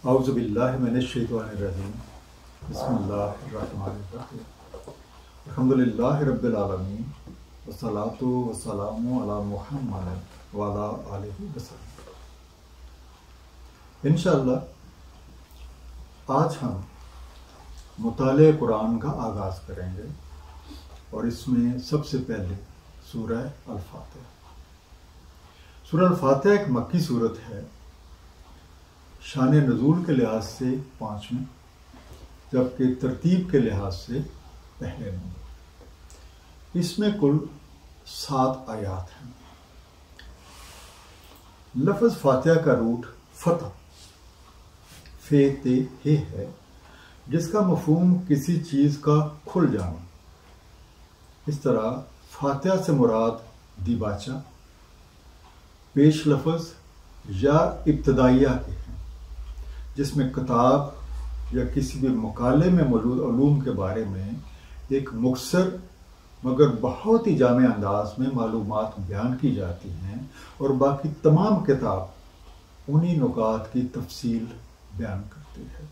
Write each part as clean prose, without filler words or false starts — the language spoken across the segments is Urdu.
اعوذ باللہ من الشیطان الرجیم بسم اللہ الرحمن الرحیم الحمدللہ رب العالمین والصلاۃ والسلام علی محمد وعلی آلہ وسلم۔ انشاءاللہ آج ہم مطالعہ قرآن کا آغاز کریں گے اور اس میں سب سے پہلے سورہ الفاتحہ۔ سورہ الفاتحہ ایک مکی سورت ہے، شان نزول کے لحاظ سے 5ویں، جبکہ ترتیب کے لحاظ سے پہلے نمبر۔ اس میں کل 7 آیات ہیں۔ لفظ فاتحہ کا روٹ فتح ہے، جس کا مفہوم کسی چیز کا کھل جانا۔ اس طرح فاتحہ سے مراد دیباچہ، پیش لفظ یا ابتدائیہ کے ہیں، جس میں کتاب یا کسی بھی مقالے میں موجود علوم کے بارے میں ایک مختصر مگر بہت ہی جامع انداز میں معلومات بیان کی جاتی ہیں، اور باقی تمام کتاب انہی نکات کی تفصیل بیان کرتی ہے۔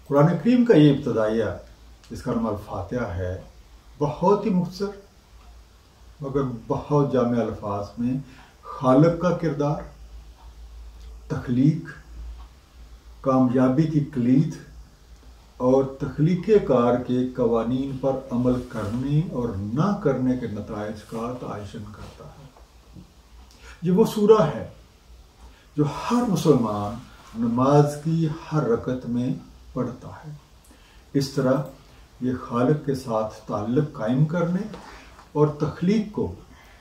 قرآن کریم کا یہ ابتدائیہ، جس کا نام الفاتحہ ہے، بہت ہی مختصر مگر بہت جامع الفاظ میں خالق کا کردار، تخلیق، کامیابی کی کلید اور تخلیق کار کے قوانین پر عمل کرنے اور نہ کرنے کے نتائج کا تعین کرتا ہے۔ یہ وہ سورہ ہے جو ہر مسلمان نماز کی ہر رکعت میں پڑھتا ہے۔ اس طرح یہ خالق کے ساتھ تعلق قائم کرنے اور تخلیق کو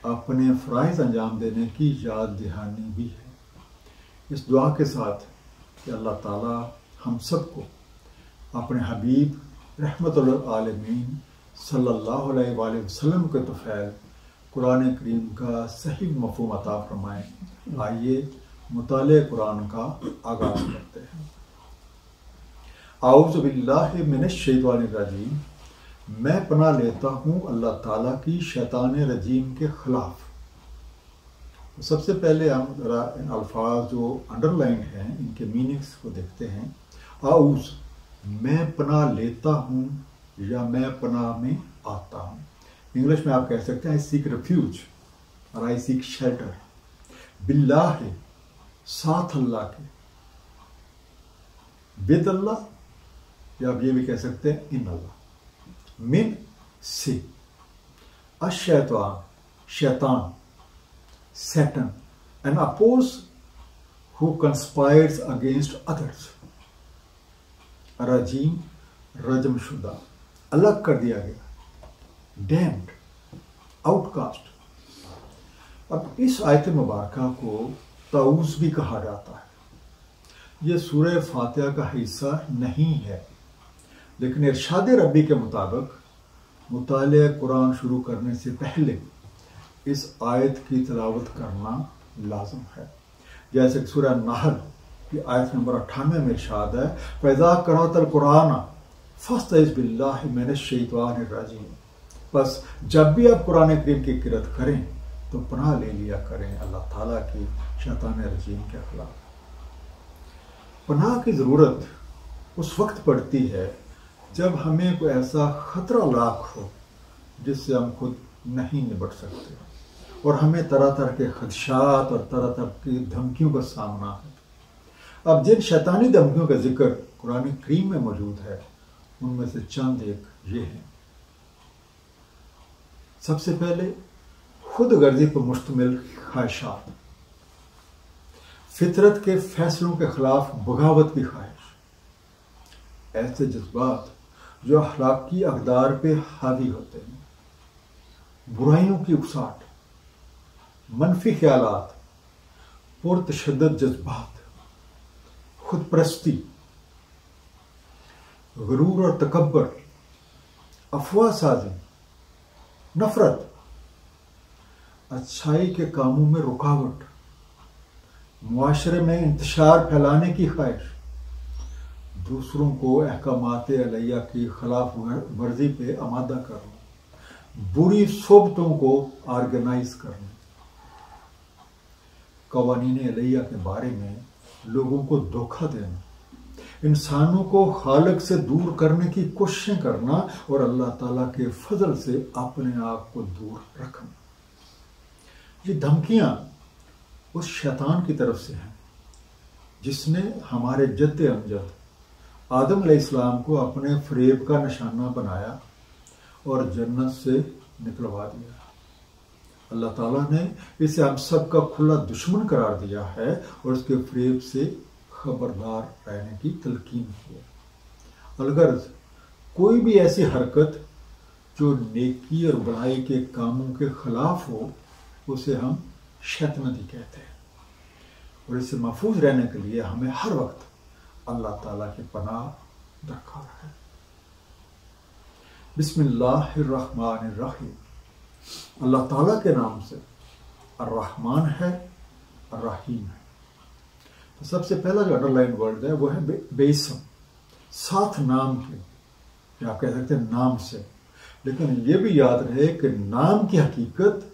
اپنے فرائض انجام دینے کی یاد دہانی بھی ہے۔ اس دعا کے ساتھ کہ اللہ تعالی ہم سب کو اپنے حبیب رحمت للعالمین صلی اللہ علیہ وآلہ وسلم کے طفیل قرآن کریم کا صحیح مفہوم عطا فرمائیں۔ آئیے مطالعہ قرآن کا آغاز کرتے ہیں۔ اعوذ باللہ من الشیطان الرجیم، میں پناہ لیتا ہوں اللہ تعالیٰ کی شیطان رجیم کے خلاف۔ سب سے پہلے ہم ذرا ان الفاظ جو انڈر لائن ہیں ان کے میننگس کو دیکھتے ہیں۔ اعوذ، میں پناہ لیتا ہوں یا میں پناہ میں آتا ہوں۔ انگلش میں آپ کہہ سکتے ہیں I seek refuge اور I seek shelter۔ باللہ، ساتھ اللہ کے، ود اللہ، یا آپ یہ بھی کہہ سکتے ہیں ان اللہ، من سے، الشیطان، شیطان، Satan, an oppose who conspires against others۔ رجیم، رجم شدہ، الگ کر دیا گیا، damned، آؤٹ کاسٹ۔ اب اس آیت مبارکہ کو طاؤس بھی کہا جاتا ہے۔ یہ سورہ فاتحہ کا حصہ نہیں ہے، لیکن ارشاد ربی کے مطابق مطالعہ قرآن شروع کرنے سے پہلے اس آیت کی تلاوت کرنا لازم ہے۔ جیسے کہ سورہ نحل کی آیت نمبر 98 میں ارشاد ہے فَإِذَا قَرَأْتَ الْقُرْآنَ فَاسْتَعِذْ بِاللَّهِ مِنَ الشَّيْطَانِ الرَّجِيمِ۔ بس جب بھی آپ قرآن کریم کی قرأت کریں تو پناہ لے لیا کریں اللہ تعالیٰ کی شیطان رجیم کے خلاف۔ پناہ کی ضرورت اس وقت پڑتی ہے جب ہمیں کوئی ایسا خطرہ لاحق ہو جس سے ہم خود نہیں نبٹ سکتے، اور ہمیں طرح طرح کے خدشات اور طرح طرح کی دھمکیوں کا سامنا ہے۔ اب جن شیطانی دھمکیوں کا ذکر قرآن کریم میں موجود ہے ان میں سے چند ایک یہ ہیں۔ سب سے پہلے خود غرضی پر مشتمل خواہشات، فطرت کے فیصلوں کے خلاف بغاوت کی خواہش، ایسے جذبات جو اخلاقی اقدار پہ حاوی ہوتے ہیں، برائیوں کی اکساٹ، منفی خیالات، پرتشدد جذبات، خود پرستی، غرور اور تکبر، افواہ سازی، نفرت، اچھائی کے کاموں میں رکاوٹ، معاشرے میں انتشار پھیلانے کی خواہش، دوسروں کو احکامات علیہ کی خلاف ورزی پہ آمادہ کرنا، بری صحبتوں کو آرگنائز کرنا، قوانین علیہ کے بارے میں لوگوں کو دھوکہ دینا، انسانوں کو خالق سے دور کرنے کی کوششیں کرنا اور اللہ تعالیٰ کے فضل سے اپنے آپ کو دور رکھنا، یہ دھمکیاں اس شیطان کی طرف سے ہیں جس نے ہمارے جد امجد آدم علیہ السلام کو اپنے فریب کا نشانہ بنایا اور جنت سے نکلوا دیا۔ اللہ تعالیٰ نے اسے ہم سب کا کھلا دشمن قرار دیا ہے اور اس کے فریب سے خبردار رہنے کی تلقین کی ہے۔ الغرض کوئی بھی ایسی حرکت جو نیکی اور بڑائی کے کاموں کے خلاف ہو اسے ہم شیطنتی کہتے ہیں، اور اس سے محفوظ رہنے کے لیے ہمیں ہر وقت اللہ تعالیٰ کی پناہ درکار ہے۔ بسم اللہ الرحمن الرحیم، اللہ تعالیٰ کے نام سے، الرحمن ہے، الرحیم ہے۔ تو سب سے پہلا جو انڈر لائن ورڈ ہے وہ ہے بے اسم، ساتھ نام کے، یا آپ کہہ سکتے ہیں نام سے، لیکن یہ بھی یاد رہے کہ نام کی حقیقت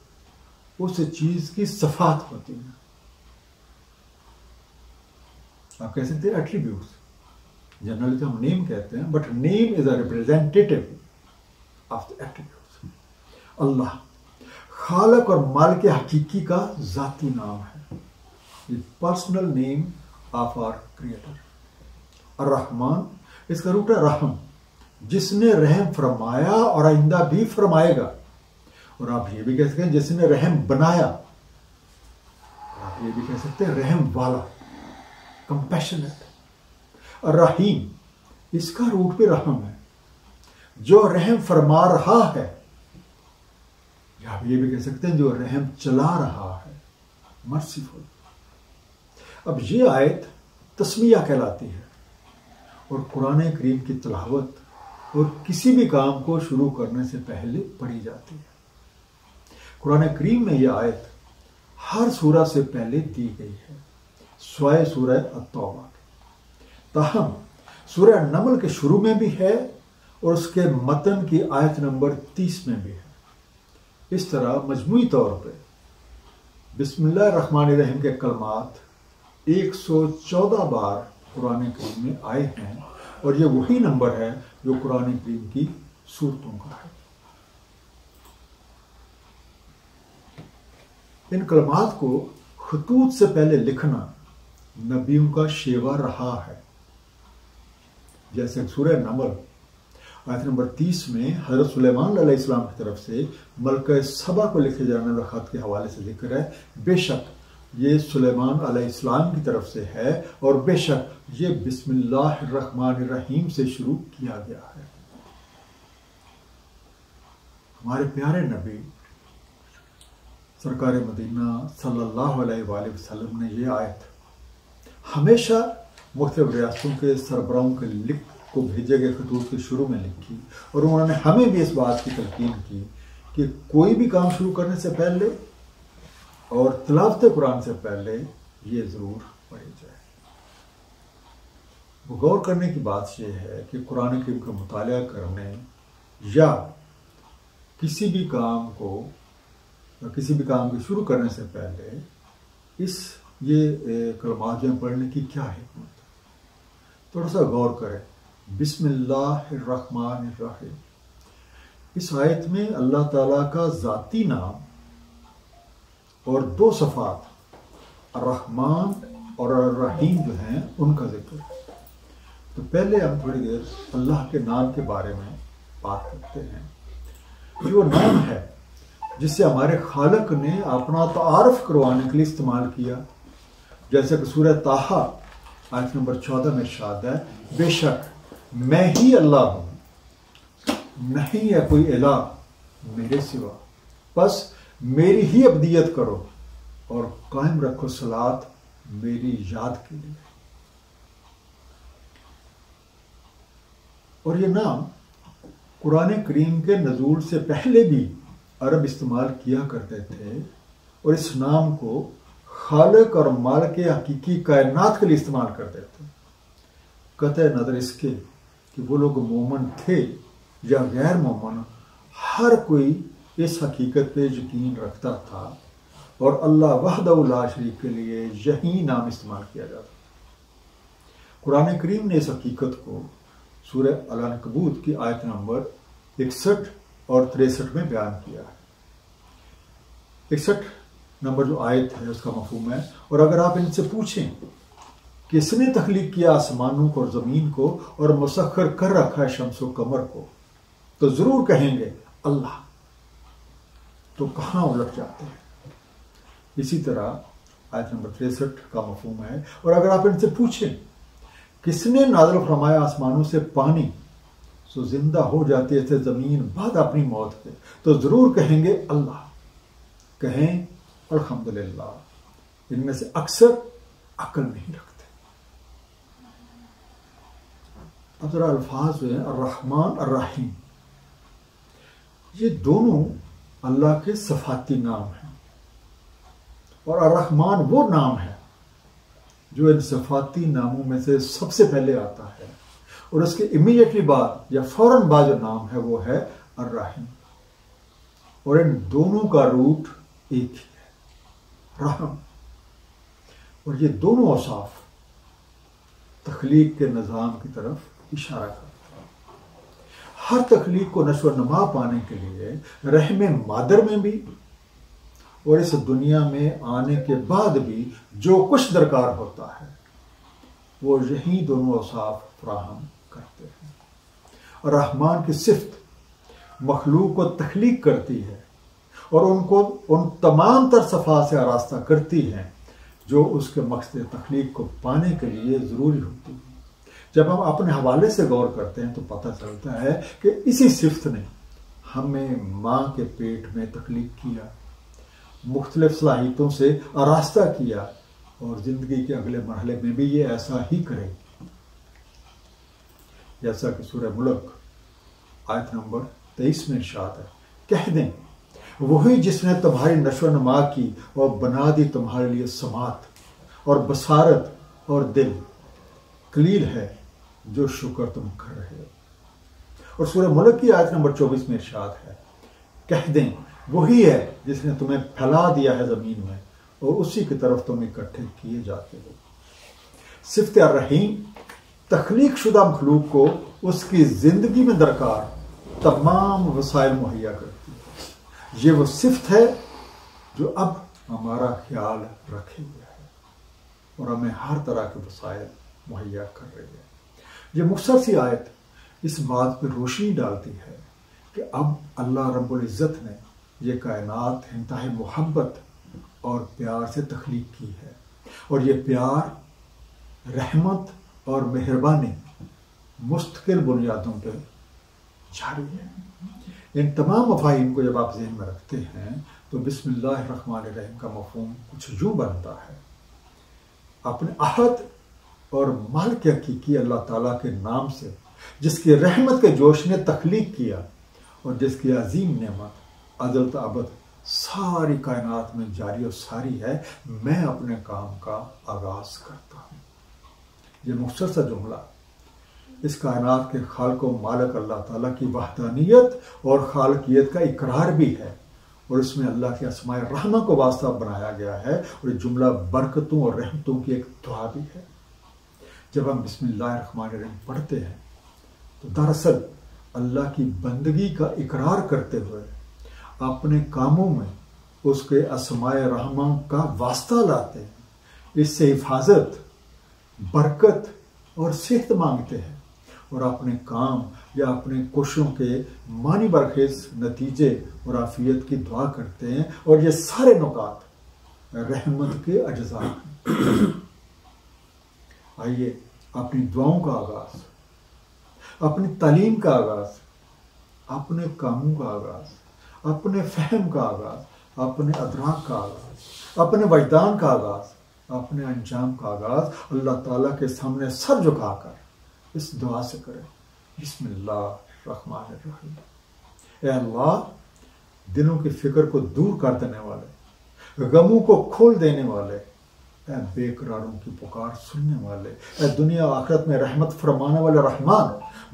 اس چیز کی صفات ہوتی ہے، آپ کہہ سکتے ہیں ایٹریبیوٹس، جنرلی تو ہم نیم کہتے ہیں، but name is a representative of the attributes. اللہ خالق اور مالک حقیقی کا ذاتی نام ہے، یہ personal name of our creator. الرحمن، اس کا روٹ ہے رحم، جس نے رحم فرمایا اور آئندہ بھی فرمائے گا، اور آپ یہ بھی کہہ سکتے ہیں جس نے رحم بنایا، آپ یہ بھی کہہ سکتے ہیں رحم والا، کمپیشنٹ۔ الرحیم، اس کا روٹ بھی رحم ہے، جو رحم فرما رہا ہے، یا آپ یہ بھی کہہ سکتے ہیں جو رحم چلا رہا ہے، مرسیفل۔ اب یہ آیت تسمیہ کہلاتی ہے اور قرآن کریم کی تلاوت اور کسی بھی کام کو شروع کرنے سے پہلے پڑھی جاتی ہے۔ قرآن کریم میں یہ آیت ہر سورہ سے پہلے دی گئی ہے سوائے سورہ التوبہ کے، تاہم سورہ نمل کے شروع میں بھی ہے اور اس کے متن کی آیت نمبر 30 میں بھی ہے۔ اس طرح مجموعی طور پہ بسم اللہ الرحمن الرحیم کے کلمات 114 بار قرآن کریم میں آئے ہیں، اور یہ وہی نمبر ہے جو قرآن کریم کی سورتوں کا ہے۔ ان کلمات کو خطوط سے پہلے لکھنا نبیوں کا شیوا رہا ہے، جیسے سورہ نمل آیت نمبر 30 میں حضرت سلیمان علیہ السلام کی طرف سے ملکہ سبا کو لکھے جانے والے خط کے حوالے سے ذکر ہے، بے شک یہ سلیمان علیہ السلام کی طرف سے ہے اور بے شک یہ بسم اللہ الرحمن الرحیم سے شروع کیا گیا ہے۔ ہمارے پیارے نبی سرکار مدینہ صلی اللہ علیہ وآلہ وسلم نے یہ آیت ہمیشہ مختلف ریاستوں کے سربراہوں کے لکھ کو بھیجے گئے خطوط کے شروع میں لکھی، اور انہوں نے ہمیں بھی اس بات کی تلقین کی کہ کوئی بھی کام شروع کرنے سے پہلے اور تلاوت قرآن سے پہلے یہ ضرور پڑھی جائے۔ وہ غور کرنے کی بات یہ ہے کہ قرآن کریم کا مطالعہ کرنے یا کسی بھی کام کو شروع کرنے سے پہلے یہ کلمات پڑھنے کی کیا حکمت ہے، تھوڑا سا غور کریں۔ بسم اللہ الرحمن الرحیم، اس آیت میں اللہ تعالیٰ کا ذاتی نام اور دو صفات الرحمن اور الرحیم جو ہیں ان کا ذکر ہے۔ تو پہلے ہم تھوڑی دیر اللہ کے نام کے بارے میں بات کرتے ہیں۔ یہ وہ نام ہے جس سے ہمارے خالق نے اپنا تعارف کروانے کے لیے استعمال کیا، جیسے کہ سورہ طٰہٰ آیت نمبر 14 میں ارشاد ہے، بے شک میں ہی اللہ ہوں، نہیں ہے کوئی الہ میرے سوا، بس میری ہی عبدیت کرو اور قائم رکھو صلاۃ میری یاد کے لیے۔ اور یہ نام قرآن کریم کے نزول سے پہلے بھی عرب استعمال کیا کرتے تھے، اور اس نام کو خالق اور مالک حقیقی کائنات کے لیے استعمال کرتے تھے، قطع نظر اس کے کہ وہ لوگ مومن تھے یا غیر مومن، ہر کوئی اس حقیقت پہ یقین رکھتا تھا، اور اللہ وحدہ لا شریک کے لیے یہی نام استعمال کیا جاتا۔ قرآن کریم نے اس حقیقت کو سورہ العنکبوت کی آیت نمبر 61 اور 63 میں بیان کیا ہے۔ 61 نمبر جو آیت ہے اس کا مفہوم ہے، اور اگر آپ ان سے پوچھیں کس نے تخلیق کیا آسمانوں کو اور زمین کو اور مسخر کر رکھا ہے شمس و قمر کو، تو ضرور کہیں گے اللہ۔ تو کہاں الٹ جاتے ہیں؟ اسی طرح آیت نمبر 63 کا مفہوم ہے، اور اگر آپ ان سے پوچھیں کس نے نازل فرمایا آسمانوں سے پانی سو زندہ ہو جاتی ہے زمین بعد اپنی موت کے، تو ضرور کہیں گے اللہ۔ کہیں الحمدللہ، ان میں سے اکثر عقل نہیں رکھتے۔ اب ذرا الفاظ جو ہیں الرحمن الرحیم، یہ دونوں اللہ کے صفاتی نام ہیں، اور الرحمن وہ نام ہے جو ان صفاتی ناموں میں سے سب سے پہلے آتا ہے، اور اس کے امیڈیٹلی بعد یا فوراً بعد جو نام ہے وہ ہے الرحیم، اور ان دونوں کا روٹ ایک ہی ہے، رحم۔ اور یہ دونوں اوصاف تخلیق کے نظام کی طرف اشارہ کرتا ہے۔ ہر تخلیق کو نشو و نما پانے کے لیے رحم مادر میں بھی اور اس دنیا میں آنے کے بعد بھی جو کچھ درکار ہوتا ہے وہ یہی دونوں اوصاف فراہم کرتے ہیں۔ اور رحمان کی صفت مخلوق کو تخلیق کرتی ہے اور ان کو ان تمام تر صفات سے آراستہ کرتی ہے جو اس کے مقصد تخلیق کو پانے کے لیے ضروری ہوتی ہے۔ جب ہم اپنے حوالے سے غور کرتے ہیں تو پتہ چلتا ہے کہ اسی صفت نے ہمیں ماں کے پیٹ میں تخلیق کیا، مختلف صلاحیتوں سے آراستہ کیا، اور زندگی کے اگلے مرحلے میں بھی یہ ایسا ہی کرے گی۔ جیسا کہ سورہ ملک آیت نمبر 23 میں ارشاد ہے، کہہ دیں وہی جس نے تمہاری نشو و نما کی اور بنا دی تمہارے لیے سماعت اور بصارت اور دل، قلیل ہے جو شکر تم کر رہے ہو۔ اور سورہ ملک کی آیت نمبر 24 میں ارشاد ہے، کہہ دیں وہی ہے جس نے تمہیں پھیلا دیا ہے زمین میں اور اسی کی طرف تم اکٹھے کیے جاتے ہو۔ صفت الرحیم تخلیق شدہ مخلوق کو اس کی زندگی میں درکار تمام وسائل مہیا کرتی ہے۔ یہ وہ صفت ہے جو اب ہمارا خیال رکھے ہوئے ہے اور ہمیں ہر طرح کے وسائل مہیا کر رہی ہے۔ یہ مختصر سی آیت اس بات پہ روشنی ڈالتی ہے کہ اب اللہ رب العزت نے یہ کائنات انتہائی محبت اور پیار سے تخلیق کی ہے، اور یہ پیار رحمت اور مہربانی مستقل بنیادوں پہ جاری ہے۔ ان تمام مفاہیم کو جب آپ ذہن میں رکھتے ہیں تو بسم اللہ الرحمن الرحیم کا مفہوم کچھ یوں بنتا ہے، اپنے احد اور مالک حقیقی اللہ تعالیٰ کے نام سے جس کی رحمت کے جوش نے تخلیق کیا اور جس کی عظیم نعمت ازل تا ابد ساری کائنات میں جاری و ساری ہے، میں اپنے کام کا آغاز کرتا ہوں۔ یہ مختصر سا جملہ اس کائنات کے خالق و مالک اللہ تعالیٰ کی وحدانیت اور خالقیت کا اقرار بھی ہے، اور اس میں اللہ کے اسماء الرحمہ کو واسطہ بنایا گیا ہے، اور یہ جملہ برکتوں اور رحمتوں کی ایک دعا بھی ہے۔ جب ہم بسم اللہ الرحمن الرحیم پڑھتے ہیں تو دراصل اللہ کی بندگی کا اقرار کرتے ہوئے اپنے کاموں میں اس کے اسماء الرحمہ کا واسطہ لاتے ہیں، اس سے حفاظت، برکت اور صحت مانگتے ہیں، اور اپنے کام یا اپنے کوششوں کے معنی برخیز نتیجے اور عافیت کی دعا کرتے ہیں، اور یہ سارے نکات رحمت کے اجزاء ہیں۔ آئیے اپنی دعاؤں کا آغاز، اپنی تعلیم کا آغاز، اپنے کاموں کا آغاز، اپنے فہم کا آغاز، اپنے ادراک کا آغاز، اپنے وجدان کا آغاز، اپنے انجام کا آغاز اللہ تعالیٰ کے سامنے سر جھکا کر اس دعا سے کریں، بسم اللہ الرحمن الرحیم۔ اے اللہ، دلوں کی فکر کو دور کر دینے والے، غموں کو کھول دینے والے، اے بے قراروں کی پکار سننے والے، اے دنیا و آخرت میں رحمت فرمانے والے رحمان،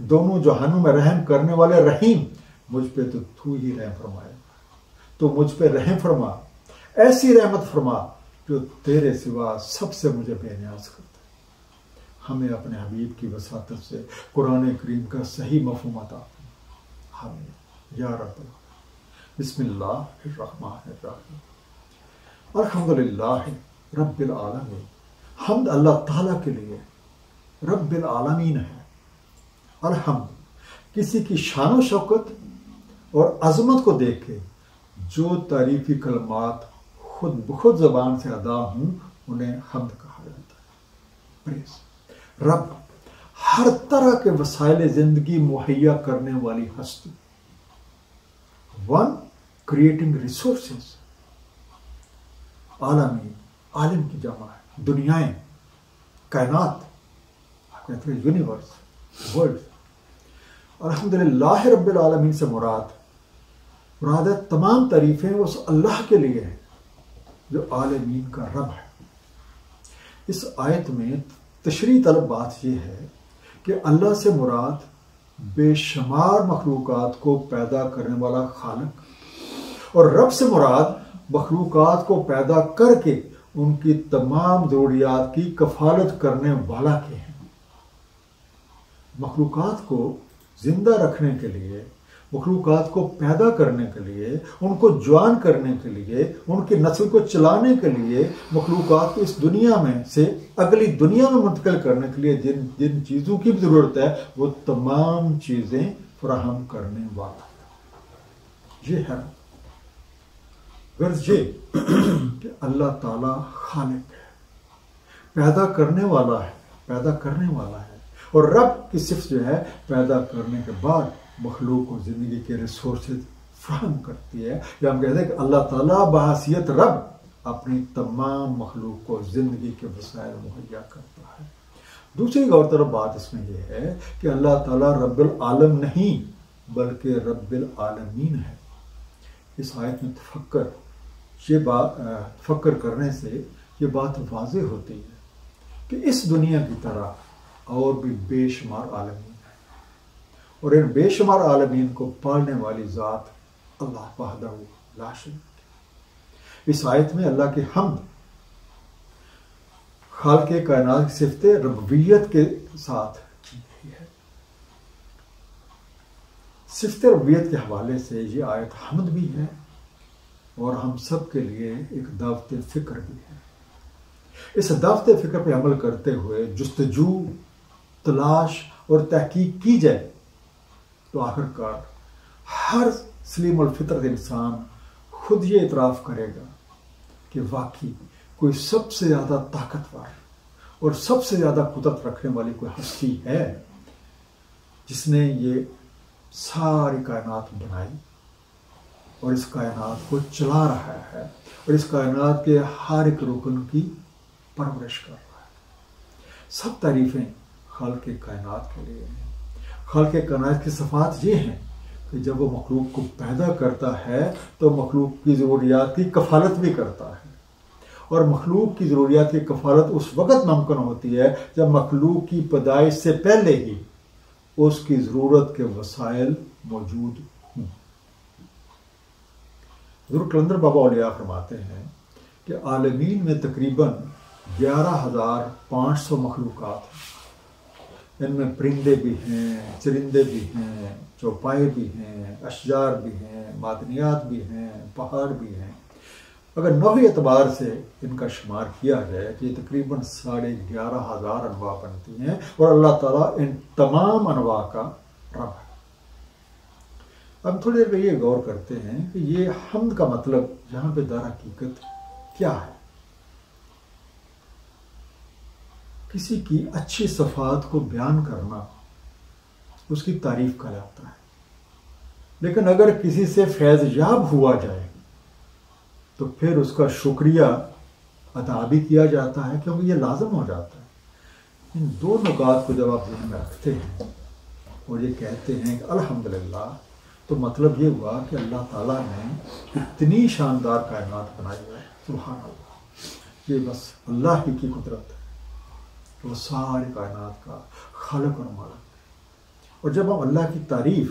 دونوں جہانوں میں رحم کرنے والے رحیم، مجھ پہ تو ہی رحم فرمائے، تو مجھ پہ رحم فرما، ایسی رحمت فرما جو تیرے سوا سب سے مجھے بے نیاز کرتا ہے۔ ہمیں اپنے حبیب کی وساطت سے قرآن کریم کا صحیح مفہوم عطا ہمیں یا رب العالمین۔ بسم اللہ الرحمن الرحیم۔ الحمدللہ رب العالمین، حمد اللہ تعالیٰ کے لیے رب العالمین ہے۔ الحمد کسی کی شان و شوکت اور عظمت کو دیکھ کے جو تعریفی کلمات خود بخود زبان سے ادا ہوں انہیں حمد کہا جاتا ہے۔ پریز رب، ہر طرح کے وسائل زندگی مہیا کرنے والی ہستی، ون کریٹنگ ریسورسز، عالمین، عالم کی جمع ہے، دنیائیں، کائنات، کہتے ہیں یونیورس، ورلڈ۔ الحمدللہ رب العالمین سے مراد ہے تمام تعریفیں اس اللہ کے لیے ہیں جو عالمین کا رب ہے۔ اس آیت میں تشریح طلب بات یہ ہے کہ اللہ سے مراد بے شمار مخلوقات کو پیدا کرنے والا خالق، اور رب سے مراد مخلوقات کو پیدا کر کے ان کی تمام ضروریات کی کفالت کرنے والا کے ہیں۔ مخلوقات کو زندہ رکھنے کے لیے، مخلوقات کو پیدا کرنے کے لیے، ان کو جوان کرنے کے لیے، ان کی نسل کو چلانے کے لیے، مخلوقات کو اس دنیا میں سے اگلی دنیا میں منتقل کرنے کے لیے جن جن چیزوں کی ضرورت ہے وہ تمام چیزیں فراہم کرنے والا یہ ہے۔ غرض یہ کہ اللہ تعالیٰ خالق ہے، پیدا کرنے والا ہے، اور رب کی صفت جو ہے پیدا کرنے کے بعد مخلوق کو زندگی کے ریسورسز فراہم کرتی ہے، یا ہم کہتے ہیں کہ اللہ تعالیٰ بحیثیت رب اپنی تمام مخلوق کو زندگی کے وسائل مہیا کرتا ہے۔ دوسری غور طرف بات اس میں یہ ہے کہ اللہ تعالیٰ رب العالم نہیں بلکہ رب العالمین ہے۔ اس آیت میں تفکر کرنے سے یہ بات واضح ہوتی ہے کہ اس دنیا کی طرح اور بھی بے شمار عالمین ہیں، اور ان بے شمار عالمین کو پالنے والی ذات اللہ وحدہ لا شریک۔ اس آیت میں اللہ کی حمد خالق کائنات کی صفت ربوبیت کے ساتھ کی گئی ہے۔ صفت ربوبیت کے حوالے سے یہ آیت حمد بھی ہے اور ہم سب کے لیے ایک دعوت فکر بھی ہے۔ اس دعوت فکر پہ عمل کرتے ہوئے جستجو، تلاش اور تحقیق کی جائے تو آخر کار ہر سلیم الفطرت انسان خود یہ اعتراف کرے گا کہ واقعی کوئی سب سے زیادہ طاقتور اور سب سے زیادہ قدرت رکھنے والی کوئی ہستی ہے جس نے یہ ساری کائنات بنائی اور اس کائنات کو چلا رہا ہے اور اس کائنات کے ہر ایک رکن کی پرورش کر رہا ہے۔ سب تعریفیں خالق کائنات کے لیے ہیں۔ خالق کائنات کی صفات یہ ہیں کہ جب وہ مخلوق کو پیدا کرتا ہے تو مخلوق کی ضروریات کی کفالت بھی کرتا ہے، اور مخلوق کی ضروریات کی کفالت اس وقت ممکن ہوتی ہے جب مخلوق کی پیدائش سے پہلے ہی اس کی ضرورت کے وسائل موجود ہوں۔ حضور کلندر بابا اولیاء فرماتے ہیں کہ عالمین میں تقریباً 11,500 مخلوقات ہیں۔ ان میں پرندے بھی ہیں، چرندے بھی ہیں، چوپائے بھی ہیں، اشجار بھی ہیں، معدنیات بھی ہیں، پہاڑ بھی ہیں۔ اگر نوعی اعتبار سے ان کا شمار کیا جائے تو یہ تقریباً 11,500 انواع بنتی ہیں، اور اللہ تعالیٰ ان تمام انواع کا رب ہے۔ اب تھوڑی دیر پہ یہ غور کرتے ہیں کہ یہ حمد کا مطلب یہاں پہ در حقیقت کیا ہے۔ کسی کی اچھی صفات کو بیان کرنا اس کی تعریف کہلاتا ہے، لیکن اگر کسی سے فیض یاب ہوا جائے تو پھر اس کا شکریہ ادا بھی کیا جاتا ہے، کیونکہ یہ لازم ہو جاتا ہے۔ ان دو نکات کو جب آپ ذہن میں رکھتے ہیں اور یہ کہتے ہیں کہ الحمدللہ، تو مطلب یہ ہوا کہ اللہ تعالیٰ نے اتنی شاندار کائنات بنائی ہے، سبحان اللہ، یہ بس اللہ ہی کی قدرت ہے، وہ ساری کائنات کا خالق اور مالک ہے۔ اور جب ہم اللہ کی تعریف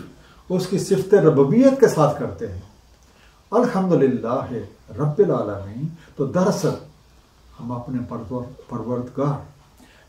اس کی صفت ربوبیت کے ساتھ کرتے ہیں، الحمدللہ رب العالمین، تو دراصل ہم اپنے پروردگار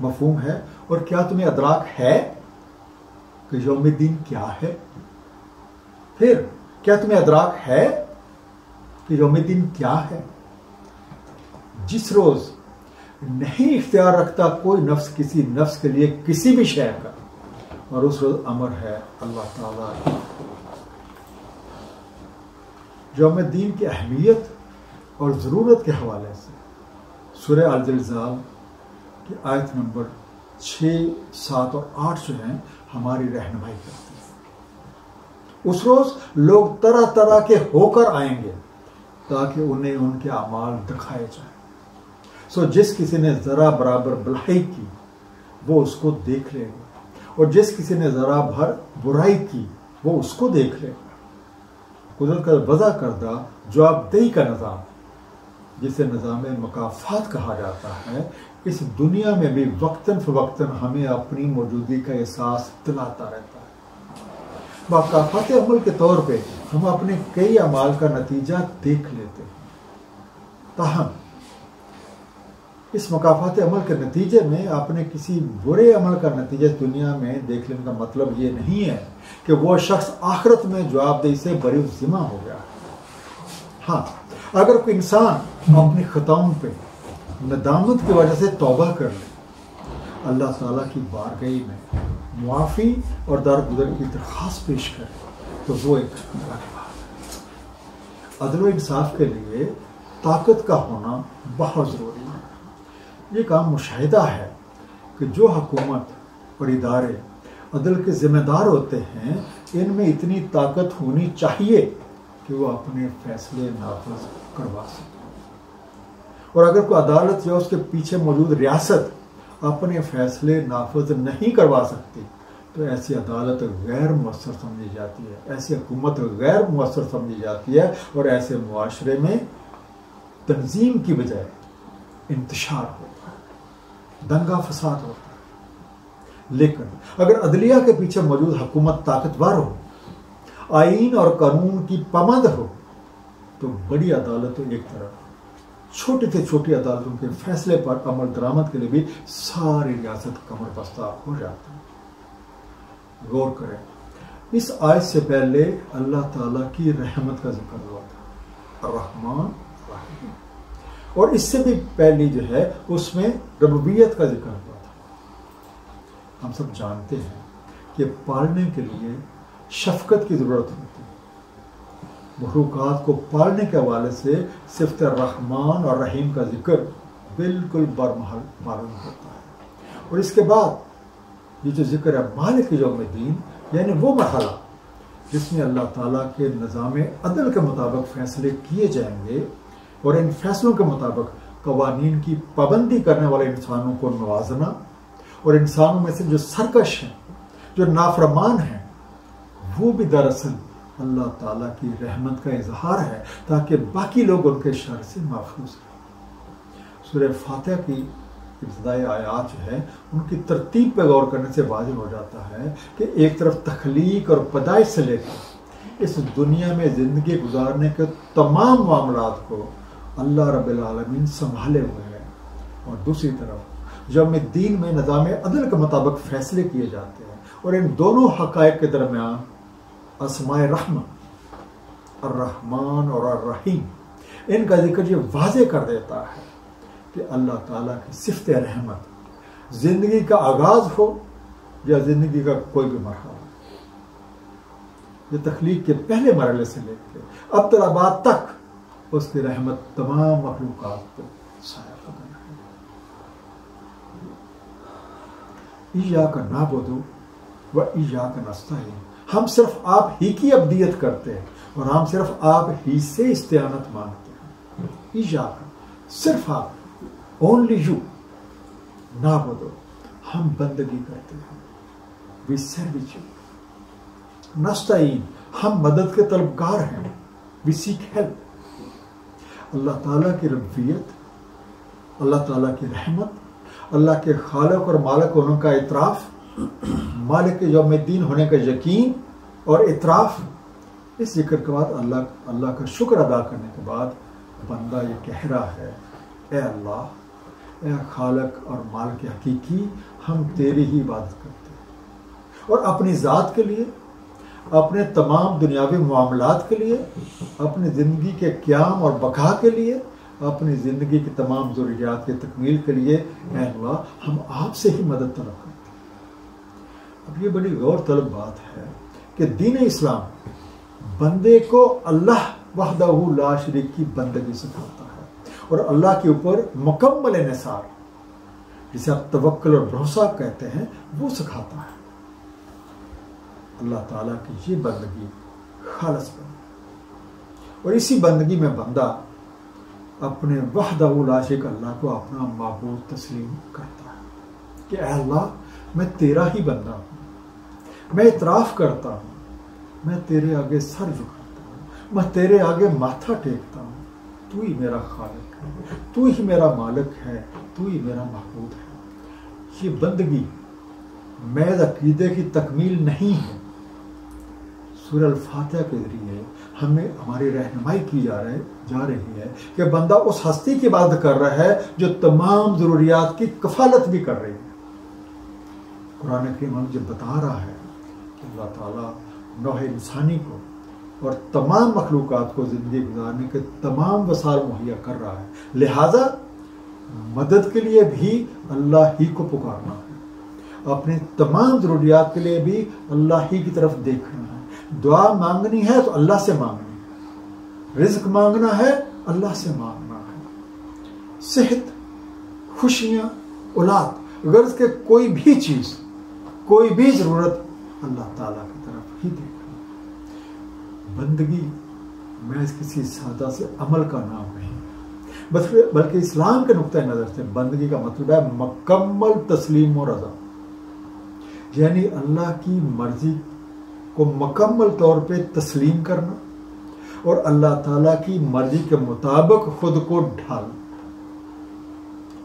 مفہوم ہے؟ اور کیا تمہیں ادراک ہے کہ یوم دین کیا ہے؟ پھر کیا تمہیں ادراک ہے کہ یوم دین کیا ہے؟ جس روز نہیں اختیار رکھتا کوئی نفس کسی نفس کے لیے کسی بھی شے کا، اور اس روز امر ہے اللہ تعالیٰ کا۔ یوم دین کی اہمیت اور ضرورت کے حوالے سے سورہ الزلزال کی آیت نمبر 6، 7 اور 8 جو ہیں ہماری رہنمائی کرتے ہیں۔ اس روز لوگ طرح طرح کے ہو کر آئیں گے تاکہ انہیں ان کے اعمال دکھائے جائیں۔ سو جس کسی نے ذرا برابر بھلائی کی وہ اس کو دیکھ لے گا، اور جس کسی نے ذرا بھر برائی کی وہ اس کو دیکھ لے گا۔ قدرت کا وضع کردہ جواب دہی کا نظام، جسے نظام مکافات کہا جاتا ہے، اس دنیا میں بھی وقتاً فوقتاً ہمیں اپنی موجودگی کا احساس دلاتا رہتا ہے۔ مکافات عمل کے طور پہ ہم اپنے کئی اعمال کا نتیجہ دیکھ لیتے ہیں، تاہم اس مکافات عمل کے نتیجے میں اپنے کسی برے عمل کا نتیجہ دنیا میں دیکھ لینے کا مطلب یہ نہیں ہے کہ وہ شخص آخرت میں جواب دہی سے بری ذمہ ہو گیا۔ ہاں، اگر کوئی انسان اپنی خطاؤں پہ ندامت کی وجہ سے توبہ کر لے، اللہ تعالیٰ کی بارگاہ میں معافی اور درگزر کی درخواست پیش کرے، تو وہ ایک بڑی بات ہے۔ عدل و انصاف کے لیے طاقت کا ہونا بہت ضروری ہے۔ یہ کام مشاہدہ ہے کہ جو حکومت اور ادارے عدل کے ذمہ دار ہوتے ہیں، ان میں اتنی طاقت ہونی چاہیے کہ وہ اپنے فیصلے نافذ کروا سکیں، اور اگر کوئی عدالت یا اس کے پیچھے موجود ریاست اپنے فیصلے نافذ نہیں کروا سکتی تو ایسی عدالت غیر مؤثر سمجھی جاتی ہے، ایسی حکومت غیر مؤثر سمجھی جاتی ہے، اور ایسے معاشرے میں تنظیم کی بجائے انتشار ہوتا ہے، دنگا فساد ہوتا ہے۔ لیکن اگر عدلیہ کے پیچھے موجود حکومت طاقتور ہو، آئین اور قانون کی پابند ہو، تو بڑی عدالتوں ایک طرف، چھوٹی سے چھوٹی عدالتوں کے فیصلے پر عمل درآمد کے لیے بھی ساری ریاست کمر بستہ ہو جاتی ہے۔ غور کریں، اس آیت سے پہلے اللہ تعالیٰ کی رحمت کا ذکر ہوا تھا، الرحمن الرحیم، اور اس سے بھی پہلی جو ہے اس میں ربوبیت کا ذکر ہوا تھا۔ ہم سب جانتے ہیں کہ پالنے کے لیے شفقت کی ضرورت ہوتی ہے۔ مخلوقات کو پالنے کے حوالے سے صفت رحمان اور رحیم کا ذکر بالکل برمحل معلوم ہوتا ہے۔ اور اس کے بعد یہ جو ذکر ہے مالک یوم الدین، یعنی وہ مرحلہ جس میں اللہ تعالیٰ کے نظام عدل کے مطابق فیصلے کیے جائیں گے، اور ان فیصلوں کے مطابق قوانین کی پابندی کرنے والے انسانوں کو نوازنا، اور انسانوں میں سے جو سرکش ہیں، جو نافرمان ہیں، وہ بھی دراصل اللہ تعالیٰ کی رحمت کا اظہار ہے تاکہ باقی لوگ ان کے شر سے محفوظ رہیں۔ سورہ فاتحہ کی ابتدائی آیات جو ہے ان کی ترتیب پہ غور کرنے سے واضح ہو جاتا ہے کہ ایک طرف تخلیق اور پیدائش سے لے کر اس دنیا میں زندگی گزارنے کے تمام معاملات کو اللہ رب العالمین سنبھالے ہوئے ہیں، اور دوسری طرف یوم الدین میں نظام عدل کے مطابق فیصلے کیے جاتے ہیں، اور ان دونوں حقائق کے درمیان اسماء رحمت الرحمن اور الرحیم، ان کا ذکر یہ واضح کر دیتا ہے کہ اللہ تعالیٰ کی صفت رحمت زندگی کا آغاز ہو یا زندگی کا کوئی بھی مرحلہ، یہ تخلیق کے پہلے مرحلے سے لے کے ابدالآباد تک اس کی رحمت تمام مخلوقات کو سایہ فکن ہے۔ ایاک نعبد و ایاک نستعین، ہم صرف آپ ہی کی عبدیت کرتے ہیں اور ہم صرف آپ ہی سے استعانت مانگتے ہیں۔ ایاک، صرف آپ، اونلی یو، نعبد، ہم بندگی کرتے ہیں، وی سرو یو، نستعین، ہم مدد کے طلبگار ہیں، وی سیک ہیلپ۔ اللہ تعالیٰ کی ربوبیت، اللہ تعالیٰ کی رحمت، اللہ کے خالق اور مالک ہونے کا اعتراف، مالک یوم الدین ہونے کا یقین اور اعتراف، اس ذکر کے بعد اللہ کا شکر ادا کرنے کے بعد بندہ یہ کہہ رہا ہے، اے اللہ، اے خالق اور مالک حقیقی ہم تیری ہی عبادت کرتے ہیں، اور اپنی ذات کے لیے، اپنے تمام دنیاوی معاملات کے لیے، اپنی زندگی کے قیام اور بقا کے لیے، اپنی زندگی کی تمام ضروریات کی تکمیل کے لیے اے اللہ ہم آپ سے ہی مدد طلب کرتے ہیں۔ اب یہ بڑی غور طلب بات ہے کہ دین اسلام بندے کو اللہ وحدہ لا شریک کی بندگی سکھاتا ہے اور اللہ کے اوپر مکمل انحصار، جسے آپ توکل اور بھروسہ کہتے ہیں، وہ سکھاتا ہے۔ اللہ تعالیٰ کی یہ بندگی خالص بندگی، اور اسی بندگی میں بندہ اپنے وحدہ لا شریک اللہ کو اپنا معبود تسلیم کرتا ہے کہ اے اللہ میں تیرا ہی بندہ ہوں، میں اعتراف کرتا ہوں، میں تیرے آگے سر جھکاتا ہوں، میں تیرے آگے ماتھا ٹیکتا ہوں، تو ہی میرا خالق ہے، تو ہی میرا مالک ہے، تو ہی میرا معبود ہے۔ یہ بندگی محض عقیدے کی تکمیل نہیں ہے۔ سورہ الفاتحہ کے ذریعے ہمیں ہماری رہنمائی کی جا رہی ہے کہ بندہ اس ہستی کی عبادت کر رہا ہے جو تمام ضروریات کی کفالت بھی کر رہی ہے۔ قرآن کریم ہمیں جو بتا رہا ہے کہ اللہ تعالیٰ نوع انسانی کو اور تمام مخلوقات کو زندگی گزارنے کے تمام وسائل مہیا کر رہا ہے، لہذا مدد کے لیے بھی اللہ ہی کو پکارنا ہے، اپنی تمام ضروریات کے لیے بھی اللہ ہی کی طرف دیکھنا ہے۔ دعا مانگنی ہے تو اللہ سے مانگنی ہے، رزق مانگنا ہے اللہ سے مانگنا ہے، صحت، خوشیاں، اولاد، غرض کے کوئی بھی چیز، کوئی بھی ضرورت اللہ تعالیٰ کی طرف ہی دیکھنا ہے۔ بندگی محض کسی سادہ سے عمل کا نام نہیں، بلکہ اسلام کے نقطۂ نظر سے بندگی کا مطلب ہے مکمل تسلیم و رضا، یعنی اللہ کی مرضی کو مکمل طور پہ تسلیم کرنا اور اللہ تعالیٰ کی مرضی کے مطابق خود کو ڈھالنا۔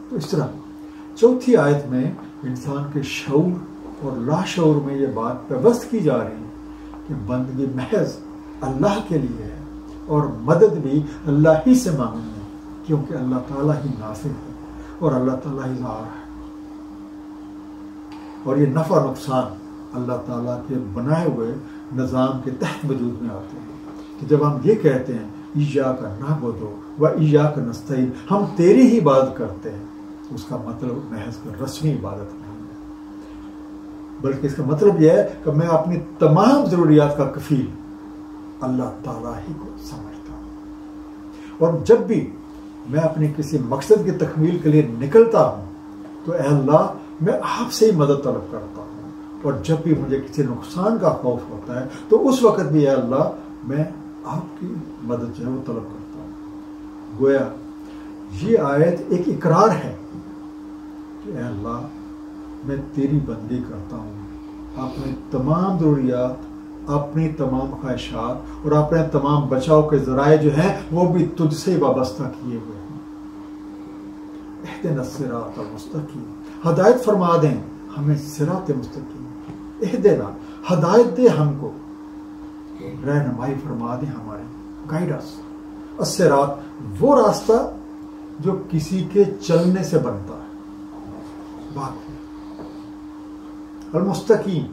تو اس طرح چوتھی آیت میں انسان کے شعور اور لاشعور میں یہ بات پیوست کی جا رہی ہے کہ بندگی محض اللہ کے لیے ہے اور مدد بھی اللہ ہی سے مانگنی ہے، کیونکہ اللہ تعالیٰ ہی نافع ہے اور اللہ تعالیٰ ہی ظاہر ہے، اور یہ نفع نقصان اللہ تعالیٰ کے بنائے ہوئے نظام کے تحت وجود میں آتے ہیں کہ جب ہم یہ کہتے ہیں ایاک نعبد و ایاک نستعین، ہم تیری ہی عبادت کرتے ہیں، اس کا مطلب محض رسمی عبادت نہیں ہے، بلکہ اس کا مطلب یہ ہے کہ میں اپنی تمام ضروریات کا کفیل اللہ تعالیٰ ہی کو سمجھتا ہوں، اور جب بھی میں اپنی کسی مقصد کی تکمیل کے لیے نکلتا ہوں تو اے اللہ میں آپ سے ہی مدد طلب کرتا ہوں، اور جب بھی مجھے کسی نقصان کا خوف ہوتا ہے تو اس وقت بھی اے اللہ میں آپ کی مدد جو ہے وہ طلب کرتا ہوں۔ گویا یہ آیت ایک اقرار ہے کہ اے اللہ میں تیری بندگی کرتا ہوں، اپنی تمام ضروریات، اپنی تمام خواہشات اور اپنے تمام بچاؤ کے ذرائع جو ہیں وہ بھی تجھ سے وابستہ کیے ہوئے ہیں۔ اہدنا الصراط المستقیم، ہدایت فرما دیں ہمیں صراط مستقیم، اہدنا ہدایت دے ہم کو، رہنمائی فرما دیں ہماری، گائیڈنس۔ الصراط وہ راستہ جو کسی کے چلنے سے بنتا ہے، واقعی المستقیم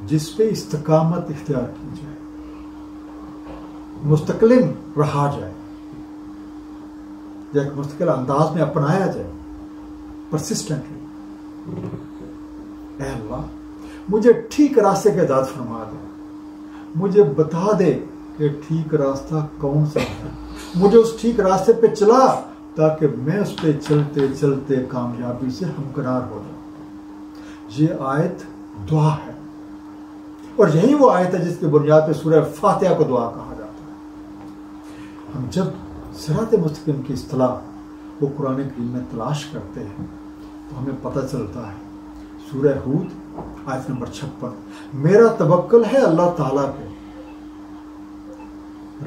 جس پہ استقامت اختیار کی جائے، مستقلم رہا جائے، یا ایک مستقل انداز میں اپنایا جائے، پرسسٹنٹلی۔ اے اللہ مجھے ٹھیک راستے کی ہدایت فرما دے، مجھے بتا دے کہ ٹھیک راستہ کون سا ہے، مجھے اس ٹھیک راستے پہ چلا تاکہ میں اس پہ چلتے چلتے کامیابی سے ہمکنار ہو جاؤں۔ یہ آیت دعا ہے، اور یہی وہ آیت ہے جس کی بنیاد پہ سورہ فاتحہ کو دعا کہا جاتا ہے۔ ہم جب صراط مستقیم کی اصطلاح وہ قرآن کریم میں تلاش کرتے ہیں تو ہمیں پتہ چلتا ہے سورہ ہود آیت نمبر 56، میرا توکل ہے اللہ تعالیٰ پہ،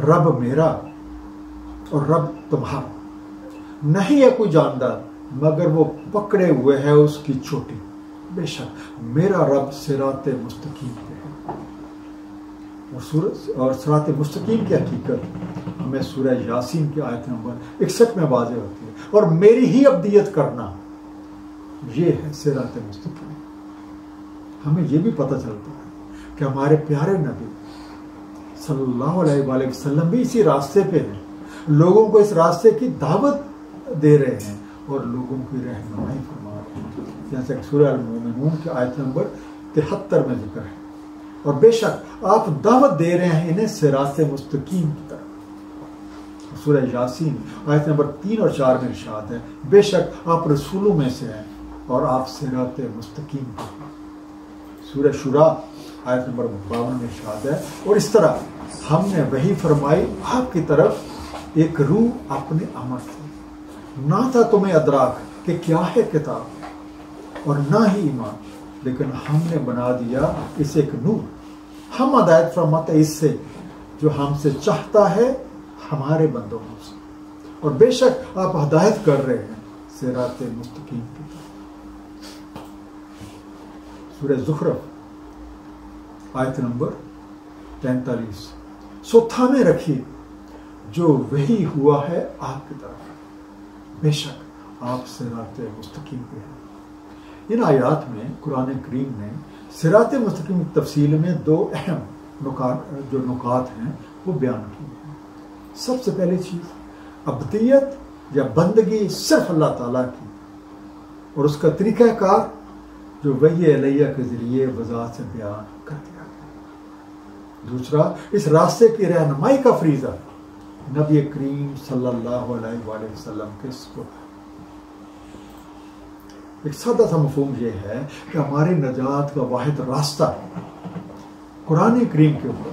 رب میرا اور رب تمہارا، نہیں ہے کوئی جاندار مگر وہ پکڑے ہوئے ہے اس کی چوٹی، بے شک میرا رب صراط مستقیم پہ ہے۔ اور صراط مستقیم کی حقیقت ہمیں سورہ یاسین کی آیت نمبر 61 میں واضح ہوتی ہے. اور میری ہی عبدیت کرنا یہ ہے صراط مستقیم. ہمیں یہ بھی پتہ چلتا ہے کہ ہمارے پیارے نبی صلی اللہ علیہ وآلہ وسلم بھی اسی راستے پہ ہیں, لوگوں کو اس راستے کی دعوت دے رہے ہیں اور لوگوں کی رہنمائی فرما رہے ہیں, جیسے کہ سورہ المومنون کی آیت نمبر 73 میں ذکر ہے. اور بے شک آپ دعوت دے رہے ہیں انہیں صراط مستقیم کی طرف. سورہ یاسین آیت نمبر 3 اور 4 میں ارشاد ہے, بے شک آپ رسولوں میں سے ہیں اور آپ صراط مستقیم پر ہیں. سورہ شورا آیت نمبر 52 میں ارشاد ہے, اور اس طرح ہم نے وحی فرمائی آپ کی طرف ایک روح اپنے امر سے, نہ تھا تمہیں ادراک کہ کیا ہے کتاب اور نہ ہی ایمان, لیکن ہم نے بنا دیا اسے ایک نور. ہم ہدایت فرماتے ہیں اس سے جو ہم سے چاہتا ہے ہمارے بندوں سے, اور بے شک آپ ہدایت کر رہے ہیں صراط مستقیم کی طرف. سورہ زخرف آیت نمبر 43, سو تھامے رکھیے جو وہی ہوا ہے آپ کی طرف, بے شک آپ صراط مستقیم پہ ہیں. ان آیات میں قرآن کریم نے صراط مستقیم کی تفصیل میں 2 اہم نکات ہیں وہ بیان کیے ہیں. سب سے پہلی چیز عبدیت یا بندگی صرف اللہ تعالیٰ کی اور اس کا طریقہ کار جو وحی الہیہ کے ذریعے وضاحت سے بیان کر دیا گیا. دوسرا اس راستے کی رہنمائی کا فریضہ نبی کریم صلی اللہ علیہ وآلہ وسلم کے سپرد. ایک سادہ سا مفہوم یہ ہے کہ ہماری نجات کا واحد راستہ قرآن کریم کے اوپر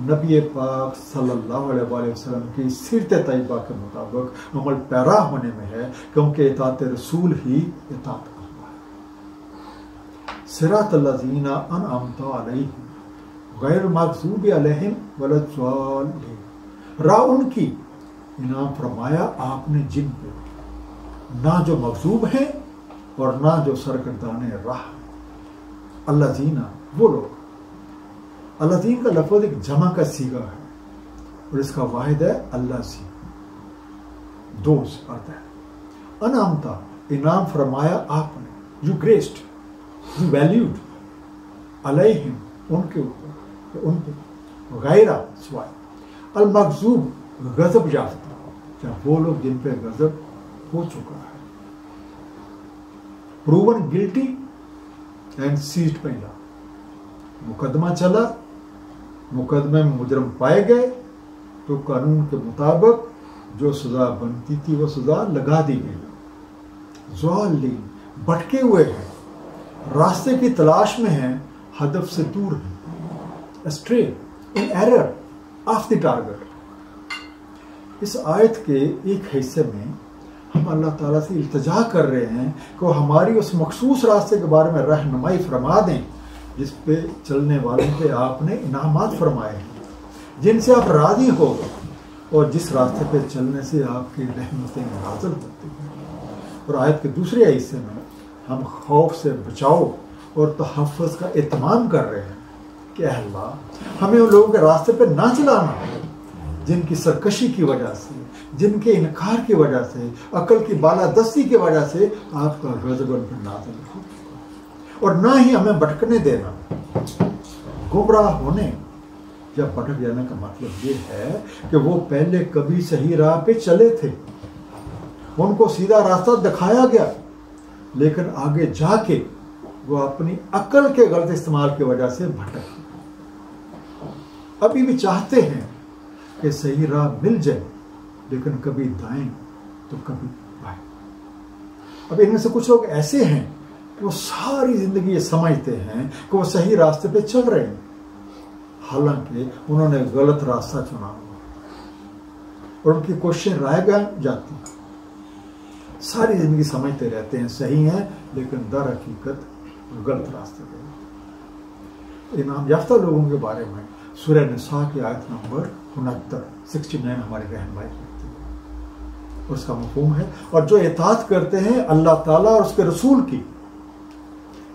نبی پاک صلی اللہ علیہ وآلہ وسلم کی سیرت طیبہ کے مطابق عمل پیرا ہونے میں ہے, کیونکہ اطاعت رسول ہی اطاعت اللہ ہے. صراط الذین انعمت علیہم غیر المغضوب علیہم ولا الضالین, راہ ان کی انعام فرمایا آپ نے جن پہ, نہ جو مغضوب ہیں اور نہ جو سرگردان راہ. الذین وہ لوگ, الذین کا لفظ ایک جمع کا صیغہ ہے اور اس کا واحد ہے اللہ سی, دوست آتا ہے. انعمتا انعام فرمایا آپ نے, یو گریسڈ, یو ویلیوڈ, علیہم ان کے اوپر, ان پہ, غیرہ سوائے, المغضوب غضب یافتہ, جب وہ لوگ جن پہ غضب ہو چکا ہے. پروون گلٹی اینڈ سیٹ پہلا, مقدمہ چلا, مقدمے میں مجرم پائے گئے تو قانون کے مطابق جو سزا بنتی تھی وہ سزا لگا دی گئی. ضالین بھٹکے ہوئے ہیں, راستے کی تلاش میں ہیں, ہدف سے دور ہیں, astray in error of the target. اس آیت کے ایک حصے میں ہم اللہ تعالیٰ سے التجا کر رہے ہیں کہ وہ ہماری اس مخصوص راستے کے بارے میں رہنمائی فرما دیں جس پہ چلنے والوں پہ آپ نے انعامات فرمائے ہیں, جن سے آپ راضی ہو اور جس راستے پہ چلنے سے آپ کی رحمتیں نازل ہوتی ہیں. اور آیت کے دوسرے حصے میں ہم خوف سے بچاؤ اور تحفظ کا اہتمام کر رہے ہیں کہ اے اللہ ہمیں ان لوگوں کے راستے پہ نہ چلانا جن کی سرکشی کی وجہ سے, جن کے انکار کی وجہ سے, عقل کی بالادستی کی وجہ سے آپ کا غضب ان پر نازل ہو, اور نہ ہی ہمیں بھٹکنے دینا. گمراہ ہونے یا بھٹک جانے کا مطلب یہ ہے کہ وہ پہلے کبھی صحیح راہ پہ چلے تھے, ان کو سیدھا راستہ دکھایا گیا, لیکن آگے جا کے وہ اپنی عقل کے غلط استعمال کی وجہ سے بھٹک, ابھی بھی چاہتے ہیں کہ صحیح راہ مل جائے, لیکن کبھی دائیں تو کبھی بائیں. اب ان میں سے کچھ لوگ ایسے ہیں کہ وہ ساری زندگی یہ سمجھتے ہیں کہ وہ صحیح راستے پہ چل رہے ہیں, حالانکہ انہوں نے غلط راستہ چنا ہوا اور ان کی کوششیں رائے گاہ جاتی ہیں. ساری زندگی سمجھتے رہتے ہیں صحیح ہیں, لیکن در حقیقت غلط راستے پہ. انعام یافتہ لوگوں کے بارے میں سورہ نساء کی آیت نمبر 69 ہماری رہنمائی کرتی ہے اور اس کا مفہوم ہے, اور جو اطاعت کرتے ہیں اللہ تعالیٰ اور اس کے رسول کی